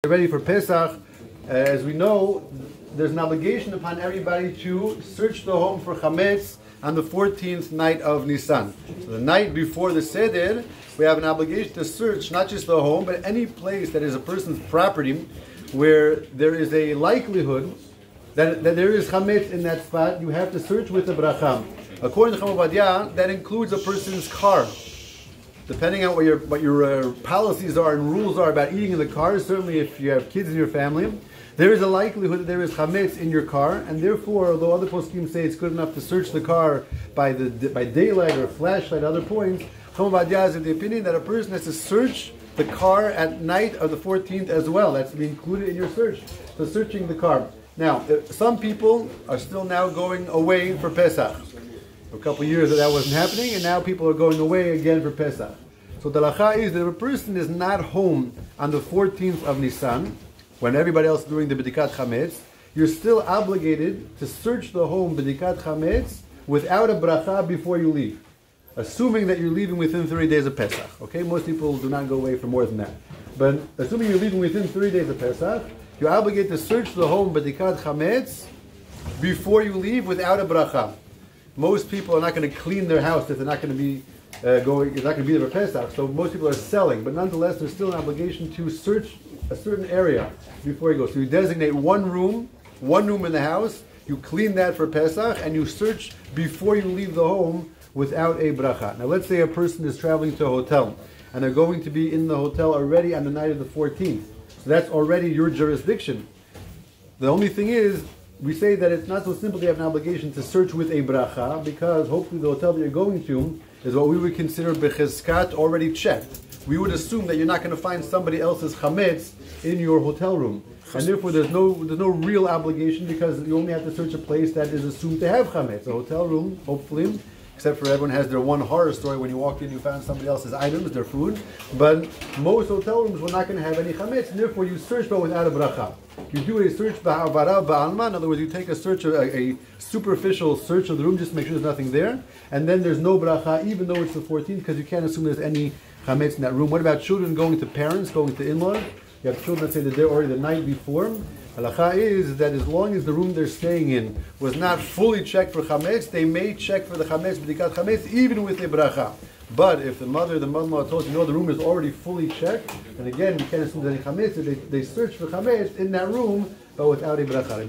Ready for Pesach. As we know, there's an obligation upon everybody to search the home for chametz on the 14th night of Nisan. So the night before the Seder, we have an obligation to search not just the home, but any place that is a person's property where there is a likelihood that there is chametz in that spot. You have to search with the bracha. According to Chacham Ovadia, that includes a person's car. Depending on what your policies are and rules are about eating in the car, certainly if you have kids in your family, there is a likelihood that there is chametz in your car, and therefore, although other poskim say it's good enough to search the car by daylight or flashlight, other points, Chacham Ovadia is of the opinion that a person has to search the car at night of the 14th as well. That's to be included in your search. So searching the car. Now, some people are still now going away for Pesach. For a couple of years that wasn't happening, and now people are going away again for Pesach. So the halacha is that if a person is not home on the 14th of Nisan, when everybody else is doing the bedikat chametz, you're still obligated to search the home bedikat chametz without a bracha before you leave, assuming that you're leaving within 30 days of Pesach. Okay, most people do not go away for more than that, but assuming you're leaving within 30 days of Pesach, you're obligated to search the home bedikat chametz before you leave without a bracha. Most people are not going to clean their house if they're not going to be it's not going to be there for Pesach. So most people are selling, but nonetheless, there's still an obligation to search a certain area before you go. So you designate one room in the house, you clean that for Pesach, and you search before you leave the home without a bracha. Now, let's say a person is traveling to a hotel, and they're going to be in the hotel already on the night of the 14th. So that's already your jurisdiction. The only thing is, we say that it's not so simple to have an obligation to search with a bracha, because hopefully the hotel that you're going to is what we would consider bechizkat, already checked. We would assume that you're not going to find somebody else's chametz in your hotel room, and therefore there's no real obligation, because you only have to search a place that is assumed to have chametz. A hotel room, hopefully, except for everyone has their one horror story when you walk in, you found somebody else's items, their food. But most hotel rooms were not going to have any chametz, and therefore you search but without a bracha. You do a search ba'avara ba'alma. In other words, you take a search, a superficial search of the room just to make sure there's nothing there, and then there's no bracha, even though it's the 14th, because you can't assume there's any chametz in that room. What about children going to parents, going to in-laws? You have children that say that they're already the night before. Halacha is that as long as the room they're staying in was not fully checked for chametz, they may check for the chametz, b'dikat chametz, even with a bracha. But if the mother-in-law told you, no, the room is already fully checked, and again, you can't assume there's any chametz, so they search for chametz in that room, but without a bracha.